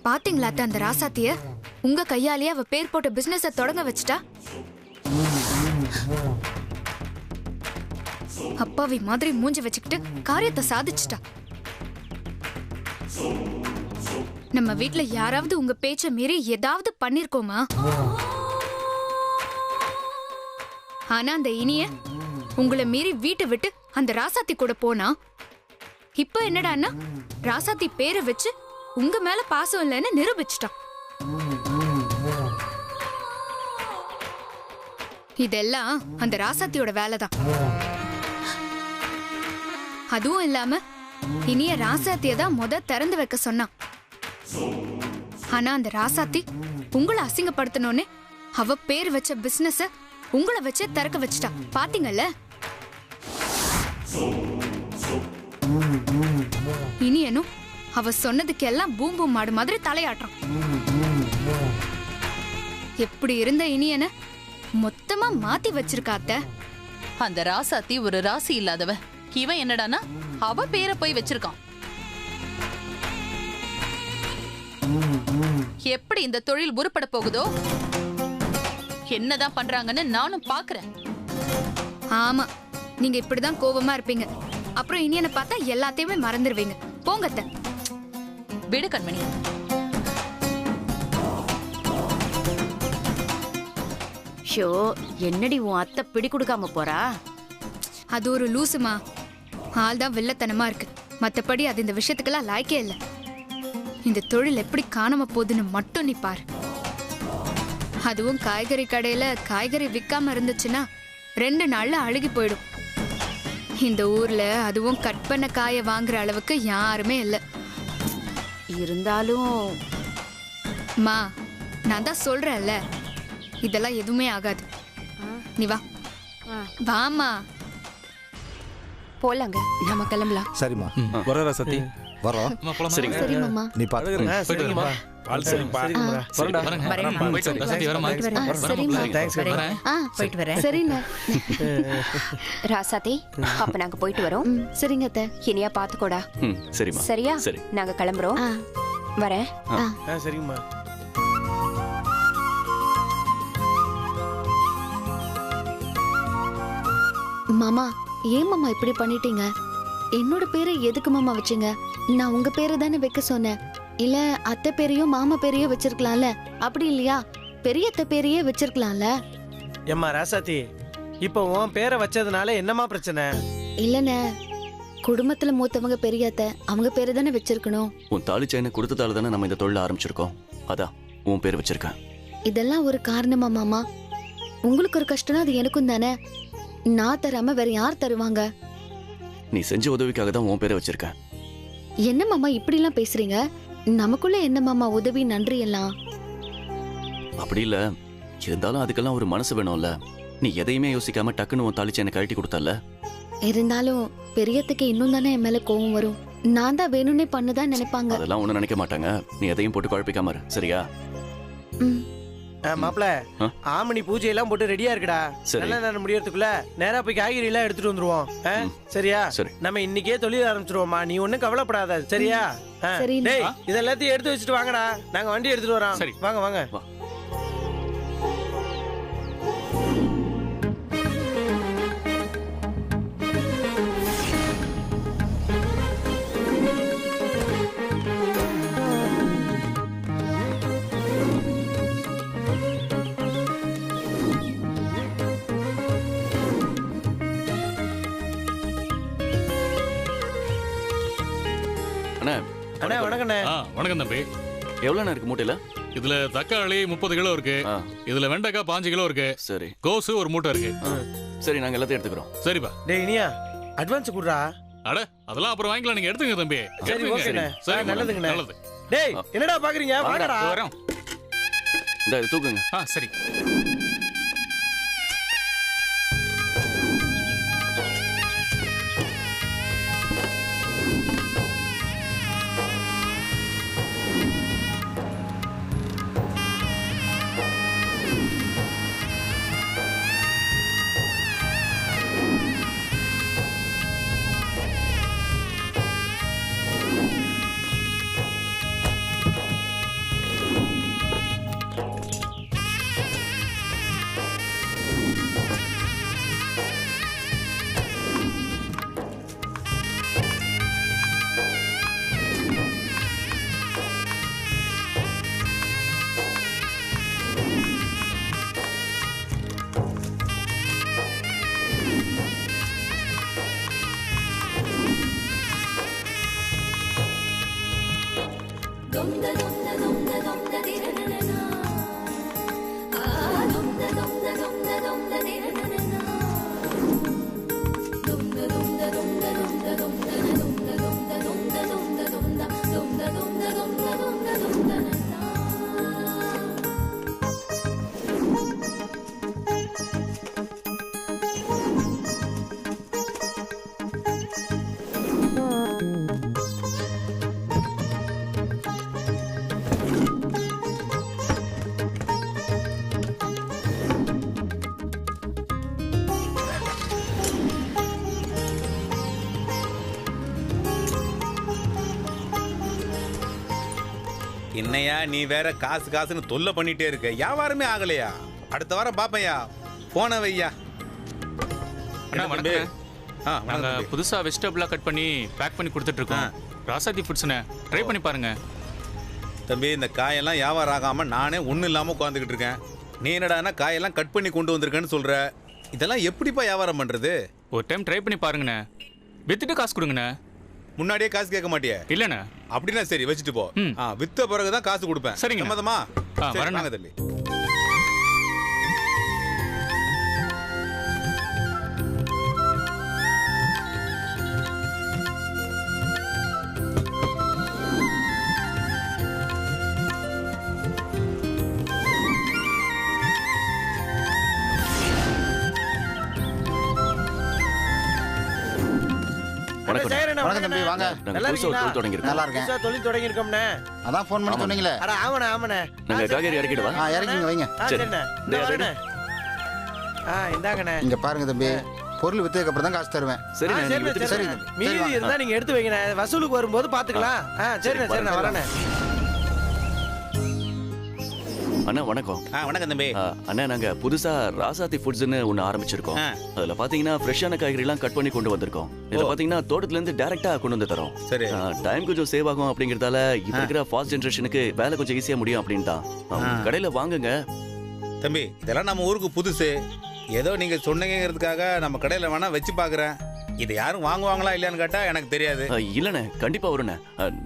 பாத்தீங்களா அந்த ராசாத்திய? உங்க கையாலேயே அவ பேர் போட்ட பிசினஸ தொடங்க வச்சுட்டா. அப்பாவி மாதிரி மூஞ்சி வச்சுக்கிட்டு காரியத்தை சாதிச்சுட்டா. நம்ம வீட்ல யாராவது உங்க பேச்ச மீறி ஏதாவது பண்ணிருக்கோமா? ஆனா அந்த இனிய உங்களை மீறி வீட்டை விட்டு அந்த ராசாத்தி கூட போனா, இப்ப என்னடான்னா ராசாத்தி பேரை வச்சு உங்க மேல பாசம் இல்லைன்னு நிரூபிச்சுட்டான். இதெல்லாம் அந்த ராசாத்தியோட வேலைதான். அதுவும் இல்லாம இனிய ராசாத்திய தான் திறந்து வைக்க சொன்னான். ஆனா அந்த ராசாத்தி உங்களை அசிங்கப்படுத்தணும்னு அவ பேர் வச்ச பிசினஸ உங்களை வச்சு திறக்க வச்சுட்டா. பாத்தீங்கல்ல? இனியனும் அவ சொன்னதுக்கு எல்லாம் பூம் பூம் மாடு மாதிரி தலையாட்டுறான். எப்படி இருந்த இனியன மொத்தமா மாத்தி வச்சிருக்காத்த. அந்த ராசாத்தி ஒரு ராசி இல்லாதவ. இவன் என்னடானா அவ பேரை போய் வச்சிருக்கான். எப்படி இந்த தொழில் உருப்பட போகுதோ, என்னதான் பண்றாங்கன்னு நானும் பாக்குறேன். ஆமா, நீங்க இப்படிதான் கோபமா இருப்பீங்க. அப்புறம் இனியனை பார்த்தா எல்லாத்தையுமே மறந்துடுவீங்க. போங்கத்த. விடு கண்மணி. ஷோ, என்னடி உன் அத்தை பிடி கொடுக்காம போறா? அது ஒரு லூசுமா. ஆள் தான் வில்லத்தனமா இருக்கு. மத்தபடி அது இந்த விஷயத்துக்கெல்லாம் லாய்க்கே இல்லை. இந்த தொழில் எப்படி காணாம போகுதுன்னு மட்டும் நீ பாரு. அதுவும் காய்கறி கடையில காய்கறி விற்காம இருந்துச்சுன்னா 2 நாள்ல அழுகி போயிடும். இந்த ஊர்ல அதுவும் கட் பண்ண காய வாங்குற அளவுக்கு யாருமே இல்லை. இருந்தாலும் மா, நான் தான் சொல்றேன்ல, இதெல்லாம் எதுவுமே ஆகாது. நீ வா. வாமா, போலாங்க. நம்ம கிளம்பலாம். சரிம்மா. வர ராசாத்தி. வரோம். சரிங்க. சரி மாமா. நீ பாத்து. சரிங்கம்மா. ராசாத்தி, அப்ப நாங்க போயிட்டு வரோம். சரிங்க அத்தை. இனியா பாத்துக்கோடா. சரிம்மா. சரியா? சரி. நாங்க கிளம்புறோம். வரேன். சரிங்கம்மா. மாமா, ஏன் மாமா இப்படி பண்ணிட்டீங்க? என்னோட பேரை எதுக்கு மாமா வச்சீங்க? நான் உங்க பேரை தானே வைக்க சொன்னேன். இல்ல அத்தை பேரையோ மாமா பேரையோ வச்சிருக்கலாம்ல. அப்படி இல்லையா, பெரிய அத்தை பேரையே வச்சிருக்கலாம்ல. ஏம்மா ராசாத்தி, இப்போ உன் பேரை வச்சதுனால என்னமா பிரச்சனை? இல்லண்ணே, குடும்பத்துல மூத்தவங்க பெரிய அத்தை, அவங்க பேரை தானே வச்சிருக்கணும். உன் தாலி செயினை கொடுத்ததால தானே நம்ம இந்த தொழில ஆரம்பிச்சிருக்கோம். அதான் உன் பேர் வச்சிருக்கேன். இதெல்லாம் ஒரு காரணமா மாமா? உங்களுக்கு ஒரு கஷ்டம்னா அது எனக்கும் தானே. நான் தராம வேற யார் தருவாங்க? நீ செஞ்ச உதவிக்காக தான் உன் பேரை வச்சிருக்கேன். என்ன மாமா இப்படி எல்லாம் பேசுறீங்க? நமக்குள்ள என்ன மாமா உதவி நன்றி எல்லாம்? அப்படி இல்ல, இருந்தாலும் அதுக்கெல்லாம் ஒரு மனசு வேணும்ல. நீ எதையுமே யோசிக்காம டக்குன்னு உன் தாலி செயினை கழட்டி கொடுத்தல. இருந்தாலும் பெரியத்துக்கு இன்னும் தானே என் மேல கோவம் வரும். நான் தான் வேணும்னே பண்ணுதான் நினைப்பாங்க. அதெல்லாம் ஒண்ணு நினைக்க மாட்டாங்க. நீ எதையும் போட்டு குழப்பிக்காம இரு, சரியா? மாப்பிள, ஆமணி பூஜை எல்லாம் போட்டு ரெடியா இருக்குடா. நல்ல நேரம் முடியறதுக்குள்ள நேரா போய் காய்கறி எல்லாம் எடுத்துட்டு வந்துருவோம். சரியா? நம்ம இன்னைக்கே தொழில் ஆரம்பிச்சிருவோமா. நீ ஒண்ணும் கவலைப்படாத, சரியா? டேய், இதெல்லாத்தையும் எடுத்து வச்சுட்டு வாங்கடா. நாங்க வண்டி எடுத்துட்டு வரோம். வாங்க வாங்க. வணக்கம் தம்பி. எவ்வளவு இருக்கு மூட்டையில? இதுல தக்காளி 30 கிலோ இருக்கு. இதுல வெண்டைக்காய் 5 கிலோ இருக்கு. சரி. கோசு ஒரு மூட்டை இருக்கு. சரி, நாங்க எல்லாத்தையும் எடுத்துக்கிறோம். சரிப்பா. டேய் இனியா, அட்வான்ஸ் குடுறா. அட, அதெல்லாம் அப்புறம் வாங்கிக்கலாம். நீங்க எடுத்துங்க தம்பி. சரி, ஓகேண்ணே. சரி, நல்லதுங்கண்ணே. நல்லது. டேய், என்னடா பாக்குறீங்க? வாங்கடா. வரோம். இந்த தூக்குங்க. சரி. என்னையா நீ வேற காசு காசுன்னு தொல்லை பண்ணிட்டே இருக்க, வியாபாரமே ஆகலையா? அடுத்த வாரம் பாப்பையா, போன வையா. அண்ணா வணக்கம். நாங்க புதுசா வெஜிடபிளா கட் பண்ணி பேக் பண்ணி கொடுத்துட்டு இருக்கோம். ராசாத்தி ஃபுட்ஸ்னு ட்ரை பண்ணி பாருங்க. தம்பி, இந்த காயெல்லாம் வியாபாரம் ஆகாம நானே ஒன்றும் இல்லாமல் உட்காந்துக்கிட்டு இருக்கேன். நீ என்னடானா காயெல்லாம் கட் பண்ணி கொண்டு வந்திருக்கேன்னு சொல்ற. இதெல்லாம் எப்படிப்பா வியாபாரம் பண்றது? ஒரு டைம் ட்ரை பண்ணி பாருங்கண்ணே, வித்துட்டு காசு கொடுங்கண்ணே. முன்னாடியே காசு கேட்க மாட்டியே? இல்லண்ணே. அப்படின்னா சரி, வச்சுட்டு போ. வித்த பிறகுதான் காசு கொடுப்பேன். சரிங்க. சம்மதமா? வரேன் தம்பி. வணக்கம் தம்பி, வாங்க. நல்லா இருக்கீங்களா? நல்லா இருக்கேன். புதுசா தொழில் தொடங்கி இருக்கோம்னே. அதான் ஃபோன் பண்ணி சொன்னீங்களே. அட ஆமாண்ணே ஆமாண்ணே. நாங்க காய்கறி இறக்கிடுவா. இறக்கிங்க வைங்க. சரிண்ணே. இந்தாங்கண்ணே. இங்க பாருங்க தம்பி, பொருள் வித்ததுக்கு அப்புறம் தான் காசு தருவேன். சரி, மீதி இருந்தா நீங்க எடுத்து வைங்க. வசூலுக்கு வரும்போது பாத்துக்கலாம். சரிண்ணே சரிண்ணே, வரேண்ணே. அண்ணா வணக்கம். வணக்கம் தம்பி. அண்ணா, நாங்க புதுசா ராசாத்தி ஃபுட்ஸ்னு ஒண்ணு ஆரம்பிச்சிருக்கோம். அதுல பாத்தீங்கன்னா ஃப்ரெஷ்ஷான காய்கறி எல்லாம் கட் பண்ணி கொண்டு வந்திருக்கோம். இதுல பாத்தீங்கன்னா தோட்டத்துல இருந்து டைரக்டா கொண்டு வந்து தரோம். சரி. டைம் கொஞ்சம் சேவ் ஆகும் அப்படிங்கறதால இப்ப இருக்கிற ஃபாஸ்ட் ஜெனரேஷனுக்கு வேலை கொஞ்சம் ஈஸியா முடியும் அப்படின்னு தான் கடையில வாங்குங்க. தம்பி, இதெல்லாம் நம்ம ஊருக்கு புதுசு. ஏதோ நீங்க சொன்னீங்கிறதுக்காக நம்ம கடையில வேணா வச்சு பாக்குறேன். இது யாரும் வாங்குவாங்களா இல்லையான்னு கேட்டா எனக்கு தெரியாது. இல்லண்ணே, கண்டிப்பா வருண்ணே.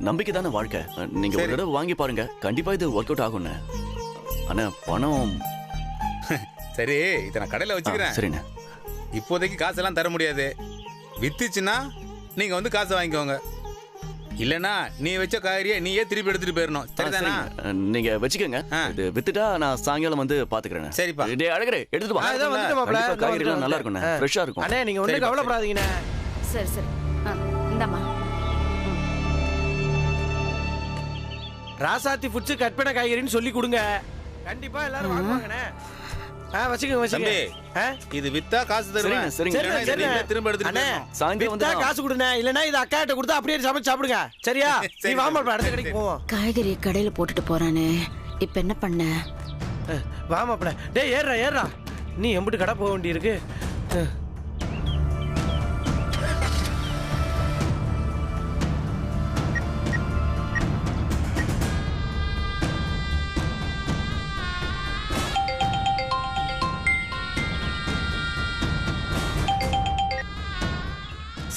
நம்பிக்கை தானே வாழ்க்கை. நீங்க ஒரு தடவை வாங்கி பாருங்க, கண்டிப்பா இது ஒர்க் அவுட் ஆகும்ண்ணே. அண்ணா பணம் சரி, இதை நான் கடையில் வச்சுக்கிறேன். சரிண்ணே. இப்போதைக்கு காசெல்லாம் தர முடியாது. வித்துச்சுன்னா நீங்க வந்து காசை வாங்கிக்கோங்க. இல்லைன்னா நீ வச்ச காய்கறியை நீயே திருப்பி எடுத்துட்டு போயிடணும். சரிதானா? நீங்க வச்சுக்கோங்க. இது வித்துட்டா நான் சாயங்காலம் வந்து பாத்துக்கிறேன். சரிப்பா. டேய் அழகரே, எடுத்துட்டு வா. காய்கறி எல்லாம் நல்லா இருக்கும்ண்ணே, ஃப்ரெஷ்ஷா இருக்கும். அண்ணே, நீங்க ஒண்ணும் கவலைப்படாதீங்கண்ணே. சரி சரி, இந்தாம்மா. ராசாத்தி ஃபுட்ஸ் கட் பண்ண காய்கறின்னு சொல்லி கொடுங்க. கண்டிப்பா எல்லாரும் வாங்குவாங்கண்ணே. வச்சுக்கோங்க. இது வித்தா காசு தருவேன். திரும்ப எடுத்துட்டு சாயங்காலம் வந்து காசு கொடுங்க. இல்லனா இது அக்காட்ட கொடுத்து அப்படியே சமைச்சு சாப்பிடுங்க. சரியா? நீ வாமா, அடுத்த கடைக்கு போவோம். காய்கறி கடையில போட்டுட்டு போறானே, இப்ப என்ன பண்ண? வாமாப்ல. டேய் ஏறா. நீ எம்பிட்டு கடை போக வேண்டி இருக்கு.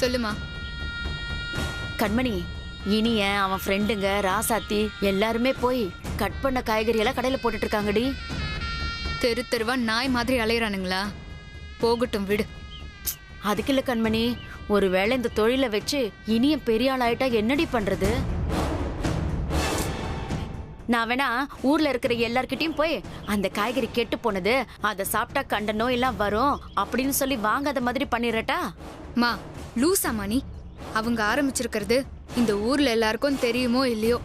சொல்லுமா. கண்மணி, இனிய அவன் ஃப்ரெண்டுங்க ராசாத்தி எல்லாருமே போய் கட் பண்ண காய்கறி எல்லாம் கடையில போட்டுட்டு இருக்காங்கடி. தெரு தெருவா நாய் மாதிரி அலையறானுங்களா? போகட்டும் விடு. அதுக்கு இல்ல கண்மணி, ஒருவேளை இந்த தொழிலை வச்சு இனிய பெரிய ஆள் ஆயிட்டா என்னடி பண்றது? நான் வேணா ஊர்ல இருக்கிற எல்லார்கிட்டயும் போய் அந்த காய்கறி கெட்டு போனது, அதை சாப்பிட்டா கண்ட நோய் எல்லாம் வரும் அப்படின்னு சொல்லி வாங்காத மாதிரி பண்ணிடட்டா? மா லூசாமா நீ? அவங்க ஆரம்பிச்சிருக்கிறது இந்த ஊர்ல எல்லாருக்கும் தெரியுமோ இல்லையோ,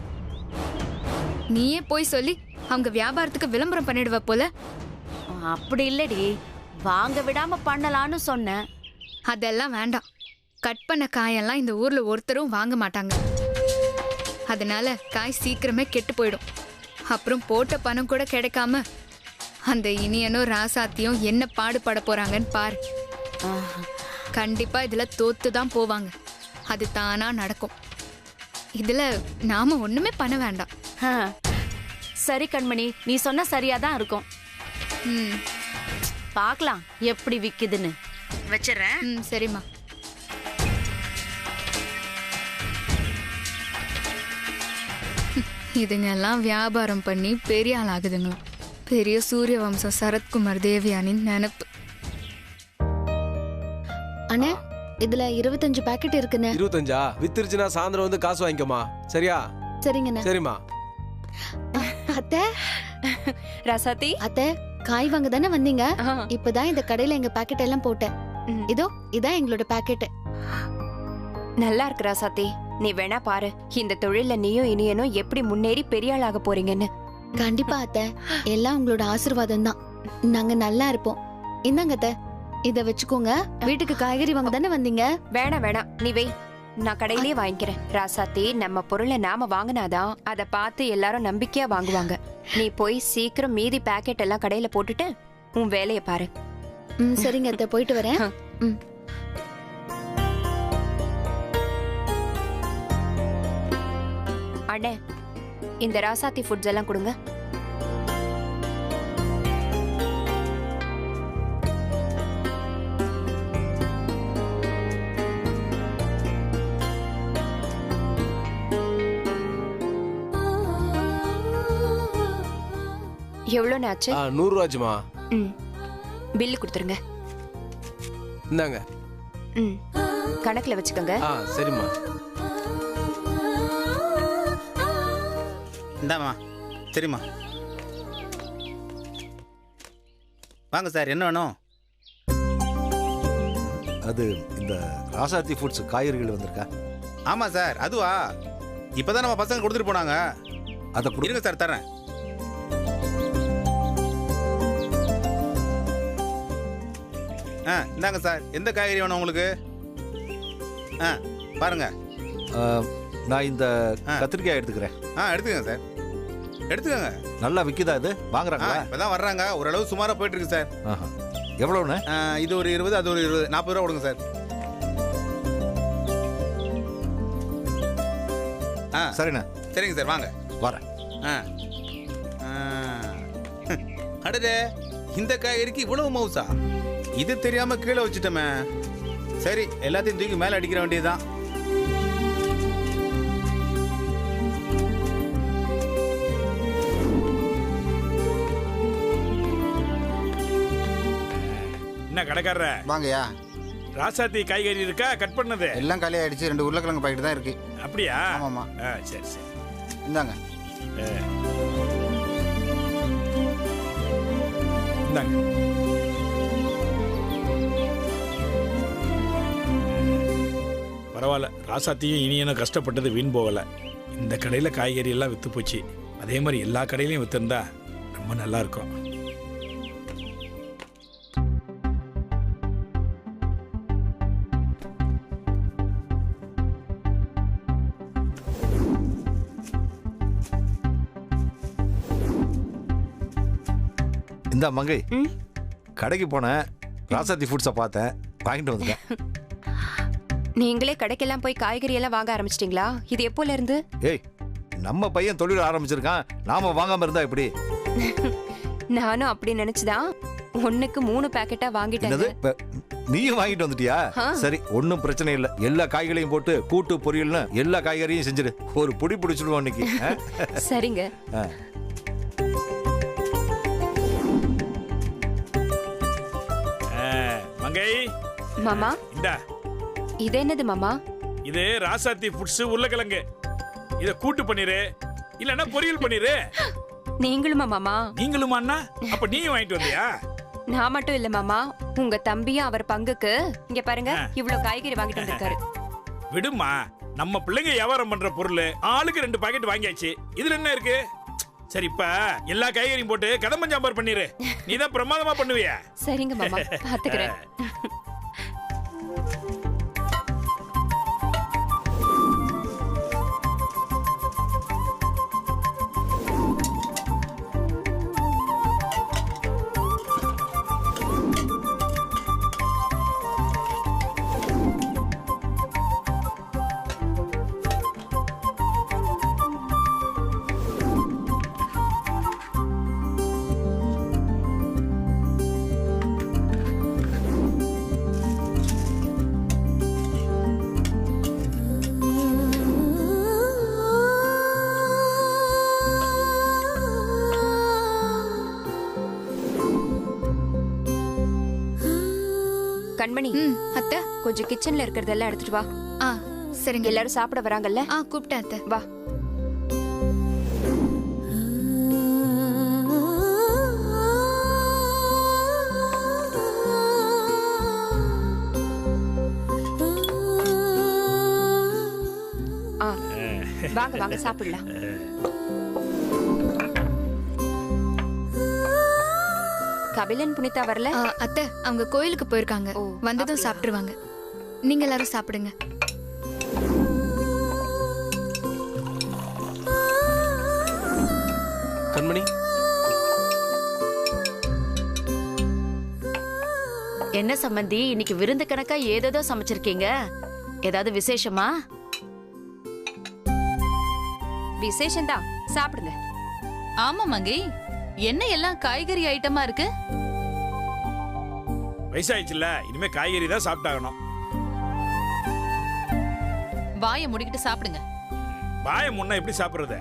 நீயே போய் சொல்லி அவங்க வியாபாரத்துக்கு விளம்பரம் பண்ணிடுவ போல. அப்படி இல்லடி, வாங்க விடாம பண்ணலான்னு சொன்னேன். அதெல்லாம் வேண்டாம். கட் பண்ண காயெல்லாம் இந்த ஊர்ல ஒருத்தரும் வாங்க மாட்டாங்க. அதனால காய் சீக்கிரமே கெட்டு போயிடும். அப்புறம் போட்ட பணம் கூட கிடைக்காம அந்த இனியனும் ராசாத்தியும் என்ன பாடுபட போறாங்கன்னு பாரு. கண்டிப்பா இதுல தோத்து தான் போவாங்க. அது தானா நடக்கும். இதுல நாம ஒண்ணுமே பண்ண வேண்டாம். சரி கண்மணி, நீ சொன்னா சரியாதான் இருக்கும். பார்க்கலாம் எப்படி விக்குதுன்னு. வச்சிடறேன். சரிம்மா. இதுங்க எல்லாம் வியாபாரம் பண்ணி பெரிய ஆள் ஆகுதுங்களாம். பெரிய சூரிய வம்சம் சரத்குமார் தேவியானின் நினைப்பு. அண்ணே, இதுல 25 பாக்கெட் இருக்குண்ணே. 25? வித்துருச்சுன்னா சாயந்தரம் வந்து காசு வாங்கிக்கோமா. சரியா? சரிங்கண்ணே. சரிம்மா. அத்தை, ராசாத்தி, அத்தை காய் வாங்க தானே வந்தீங்க? இப்பதான் இந்த கடையில எங்க பாக்கெட் எல்லாம் போட்டேன். இதோ இதான் எங்களோட பாக்கெட். நல்லா இருக்கு ராசாத்தி. நீ வேணா பாரு, இந்த தொழில நீயும் இனியனும் எப்படி முன்னேறி பெரிய ஆளாக போறீங்கன்னு. கண்டிப்பா அத்தை, எல்லாம் உங்களோட ஆசீர்வாதம் தான். நாங்க நல்லா இருப்போம். இந்தாங்க அத்தை, இத வச்சுக்கோங்க. வீட்டுக்கு காய்கறி வாங்க தானே வந்தீங்க? வேணாம் வேணாம், நீ வை. நான் கடையிலேயே வாங்கிக்கிறேன். ராசாத்தி, நம்ம பொருளை நாம வாங்கினாதான் அதை பார்த்து எல்லாரும் நம்பிக்கையா வாங்குவாங்க. நீ போய் சீக்கிரம் மீதி பேக்கெட் எல்லாம் கடையில போட்டுட்டு உன் வேலையை பாரு. சரிங்க அத்தை, போயிட்டு வரேன். அண்ணே, இந்த ராசாத்தி ஃபுட்ஸ் எல்லாம் கொடுங்க. எவ்வளோன்னு ஆச்சு? 100 ரூபாச்சுமா. பில்லு கொடுத்துருங்க. இந்தாங்க. கணக்குல வச்சுக்கோங்க. சரிம்மா. இந்தாம்மா. சரிம்மா. வாங்க சார், என்ன வேணும்? அது இந்த ராசாத்தி ஃபுட்ஸ் காய்கறிகள் வந்திருக்கா? ஆமா சார், அதுவா? இப்பதான் நம்ம பசங்க கொடுத்துட்டு போனாங்க. அதை இருங்க சார், தரேன். இந்தாங்க சார், எந்த காய்கறி வேணும் உங்களுக்கு? பாருங்க. நான் இந்த கத்திரிக்காய் எடுத்துக்கிறேன். எடுத்துக்கங்க சார், எடுத்துக்கங்க. நல்லா விற்குதா இது? வாங்குறாங்களா? இப்பதான் வர்றாங்க, ஓரளவு சுமாரா போயிட்டு இருக்கு சார். எவ்வளவுண்ணே? இது ஒரு 20, அது ஒரு 20, 40 ரூபா கொடுங்க சார். சரிண்ணே. சரிங்க சார், வாங்க. வரேன். அடடே, இந்த காய்கறிக்கு இவ்வளவு மவுசா? இது தெரியாம கீழே வச்சுட்டோமே. சரி, எல்லாத்தையும் தூக்கி மேல அடிக்கிற வேண்டியதுதான். என்ன கடைக்காரர? வாங்கயா. ராசாத்தி காய்கறி இருக்கா? கட் பண்ணது எல்லாம் காலி ஆயிடுச்சு. 2 உருளைக்கிழங்கு பாக்கெட் தான் இருக்கு. அப்படியா? ஆமாமா. சரி சரி, இந்தாங்க. இந்தாங்க. பரவாயில்ல, ராசாத்தியும் இனியனும் கஷ்டப்பட்டது வீண் போகல. இந்த கடையில காய்கறி எல்லாம் வித்து போச்சு. அதே மாதிரி எல்லா கடையிலையும் வித்திருந்தா ரொம்ப நல்லா இருக்கும். இந்த மங்கை, கடைக்கு போனேன், ராசாத்தி ஃபுட்ஸை பார்த்தேன், வாங்கிட்டு வந்துட்டேன். நீங்களே கடைக்கெல்லாம் போய் காய்கறி எல்லாம் வாங்க ஆரம்பிச்சிட்டீங்களா? இது எப்போல இருந்து? ஏய், நம்ம பையன் தொழில் ஆரம்பிச்சிருக்கான், நாம வாங்காம இருந்தா எப்படி? நானும் அப்படி நினைச்சுதான் 1க்கு 3 பேக்கெட்டா வாங்கிட்டேன். நீயும் வாங்கிட்டு வந்துட்டியா? சரி, ஒன்னும் பிரச்சனை இல்லை. எல்லா காய்களையும் போட்டு கூட்டு பொரியல்னு எல்லா காய்கறியும் செஞ்சிரு. ஒரு புடி பிடிச்சிடுவோம் இன்னைக்கு. சரிங்க. மங்கை மாமா, இந்தா. இது என்னது மாமா? இது ராசாத்தி ஃபுட்ஸ் உருளைக்கிழங்கு. இத கூட்டு பண்ணிரு, இல்லன்னா பொரியல் பண்ணிரு. நீங்களுமா மாமா? நீங்களுமாண்ணா? அப்ப நீயும் வாங்கிட்டு வந்தியா? நான் மட்டும் இல்ல மாமா, உங்க தம்பியும் அவர் பங்குக்கு இங்க பாருங்க இவ்வளவு காய்கறி வாங்கிட்டு வந்திருக்காரு. விடுமா, நம்ம பிள்ளைங்க வியாபாரம் பண்ற பொருள். ஆளுக்கு 2 பாக்கெட் வாங்கியாச்சு, இதுல என்ன இருக்கு? சரி, இப்ப எல்லா காய்கறியும் போட்டு கதம்ப சாம்பார் பண்ணிரு. நீதான் பிரமாதமா பண்ணுவியா? சரிங்க மாமா, பாத்துக்கிறேன். கண்மணி, அத்தை, கொஞ்சம் கிச்சன்ல இருக்கிறதெல்லாம் எடுத்துட்டு வா. சரிங்க. எல்லாரும் சாப்பிட வராங்கல்ல? கூப்பிட்டேன் அத்தை. வா. வாங்க வாங்க சாப்பிடலாம். கபிலன் புனிதா வரல? அத்தை, அவங்க கோயிலுக்கு போயிருக்காங்க. வந்ததும் சாப்பிட்டுருவாங்க. நீங்க எல்லாரும் சாப்பிடுங்க. கண்மணி. என்ன சம்பந்தி, இன்னைக்கு விருந்து கணக்கா ஏதேதோ சமைச்சிருக்கீங்க. ஏதாவது விசேஷமா? விசேஷம்தான், சாப்பிடுங்க. ஆமா மங்கை, என்ன எல்லாம் காய்கறி ஐட்டமா இருக்கு? வயசாயிடுச்சுல, இனிமே காய்கறி தான் சாப்பிட்டாகணும். வாயை முடிக்கிட்டு சாப்பிடுங்க. வாயை முன்ன எப்படி சாப்பிடுறது?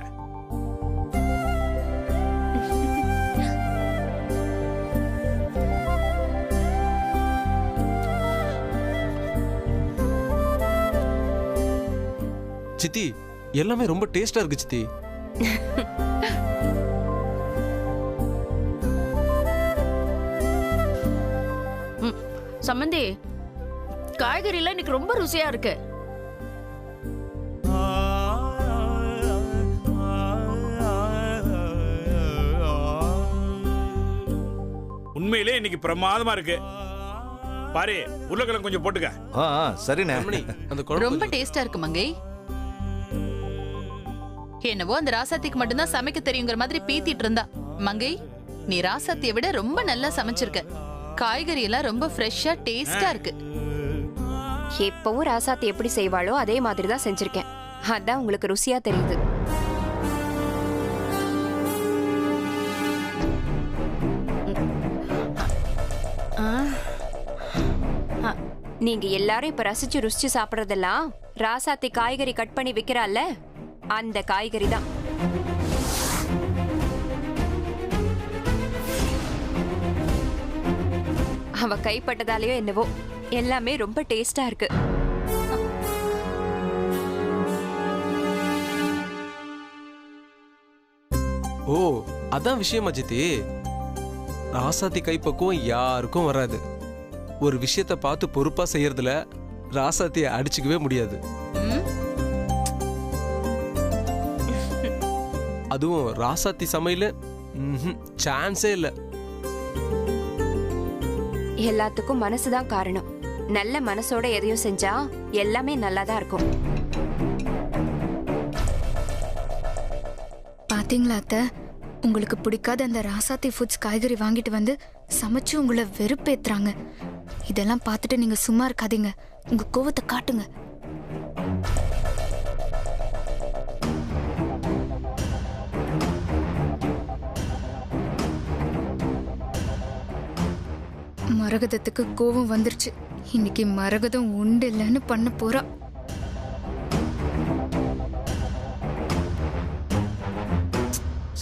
சித்தி, எல்லாமே ரொம்ப டேஸ்டா இருக்கு சித்தி. சம்பந்தி, காய்கறி எல்லாம் இன்னைக்கு ரொம்ப ருசியா இருக்கு. உண்மையிலே இன்னைக்கு பிரமாதமா இருக்கு. பாரு, உருளைக்கிழங்கு கொஞ்சம் போட்டுக்க. சரிண்ணே. ரொம்ப டேஸ்டா இருக்கு மங்கை. என்னவோ அந்த ராசாத்திக்கு மட்டும்தான் சமைக்க தெரியுங்கிற மாதிரி பீத்திட்டு இருந்தா. மங்கை, நீ ராசாத்தியை விட ரொம்ப நல்லா சமைச்சிருக்க. காய்கறி எல்லாம் ரொம்ப ஃப்ரெஷ்ஷா டேஸ்டா இருக்கு. எப்பவும் ராசாத்தி எப்படி செய்வாளோ அதே மாதிரி தான் செஞ்சிருக்கேன். அதான் உங்களுக்கு ருசியா தெரியுது. நீங்க எல்லாரும் இப்ப ரசிச்சு ருசிச்சு சாப்பிடுறதெல்லாம் ராசாத்தி காய்கறி கட் பண்ணி விக்கிறாள்ல, அந்த காய்கறி தான். அவ கைப்பட்டதாலேயோ என்னவோ எல்லாமே ரொம்ப டேஸ்டா இருக்கு. ஓ, அதான் விஷயமா சித்தி. ராசாத்தி கைப்பக்குவம் யாருக்கும் வராது. ஒரு விஷயத்தை பார்த்து பொறுப்பா செய்யறதுல ராசாத்தியை அடிச்சுக்கவே முடியாது. அதுவும் ராசாத்தி சமையல் சான்ஸே இல்ல. எல்லாத்துக்கும் மனசுதான் காரணம். நல்ல மனசோட எதையும் செஞ்சா எல்லாமே நல்லாதான் இருக்கும். பாத்தீங்களா அத்தை, உங்களுக்கு பிடிக்காத அந்த ராசாத்தி ஃபுட்ஸ் காய்கறி வாங்கிட்டு வந்து சமைச்சு உங்களை வெறுப்பேத்துறாங்க. இதெல்லாம் பார்த்துட்டு நீங்க சும்மா இருக்காதீங்க, உங்க கோவத்தை காட்டுங்க. மரகதத்துக்கு கோவம் வந்துருச்சு. இன்னைக்கு மரகதம் உண்டு இல்லைன்னு பண்ண போறா.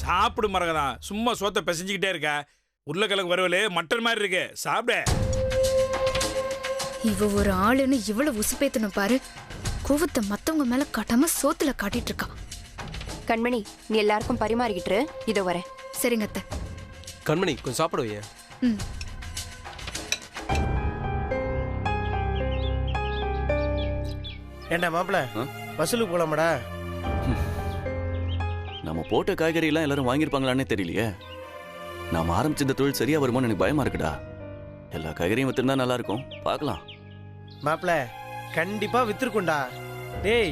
சாப்பிடு மரகதான், சும்மா சோத்தை பிசைஞ்சுக்கிட்டே இருக்க. உருளைக்கிழங்கு வறுவலே மட்டன் மாதிரி இருக்கு, சாப்பிட. இவ ஒரு ஆளுன்னு இவ்வளவு உசுப்பேத்தணும் பாரு. கோவத்தை மத்தவங்க மேல காட்டாம சோத்துல காட்டிட்டு இருக்கா. கண்மணி, நீ எல்லாருக்கும் பரிமாறிக்கிட்டு இதோ வரேன். சரிங்க அத்தை. கண்மணி, கொஞ்சம் சாப்பிடுவீங்க. ஏண்டா மாப்பிள, வசூலுக்கு போலாமாடா? நம்ம போட்ட காய்கறி எல்லாம் எல்லாரும் வாங்கியிருப்பாங்களான்னே தெரியலையே. நாம ஆரம்பிச்ச இந்த தொழில் சரியா வருமானு எனக்கு பயமா இருக்குடா. எல்லா காய்கறியும் வித்துருந்தா நல்லா இருக்கும், பார்க்கலாம். மாப்பிள, கண்டிப்பா வித்துருக்குண்டா. டேய்,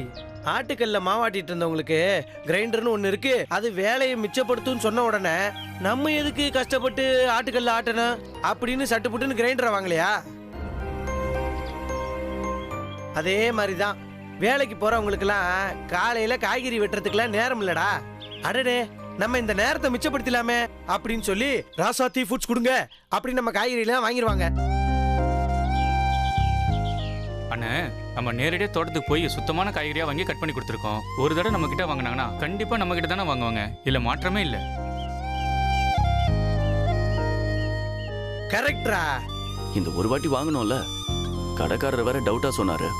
ஆட்டுக்கல்ல மாவாட்டிட்டு இருந்தவங்களுக்கு கிரைண்டர்னு ஒண்ணு இருக்கு, அது வேலையை மிச்சப்படுத்தும் சொன்ன உடனே நம்ம எதுக்கு கஷ்டப்பட்டு ஆட்டுக்கல்ல ஆட்டணும் அப்படின்னு சட்டுப்புட்டுன்னு கிரைண்டரை வாங்கலையா? அதே மாதிரிதான் வேலைக்கு போறவங்களுக்குலாம் காலையில காய்கறி வெட்டுறதுக்குலாம் நேரம் இல்லடா. அடடே, நம்ம இந்த நேரத்தை மிச்சப்படுத்தலாமே அப்படின்னு சொல்லி ராசாத்தி ஃபுட்ஸ் கொடுங்க அப்படின்னு நம்ம காய்கறி எல்லாம் வாங்கிடுவாங்க. அண்ணே, நம்ம நேரடியா தோட்டத்துக்கு போய் சுத்தமான காய்கறியா வாங்கி கட் பண்ணி கொடுத்துருக்கோம். ஒரு தடவை நம்ம கிட்ட வாங்கினாங்கன்னா கண்டிப்பா நம்ம கிட்ட தானே வாங்குவாங்க, இல்ல மாற்றமே இல்ல. கரெக்டா? இந்த ஒரு வாட்டி வாங்கணும்ல, கடைக்காரர் வேற டவுட்டா சொன்னாரு.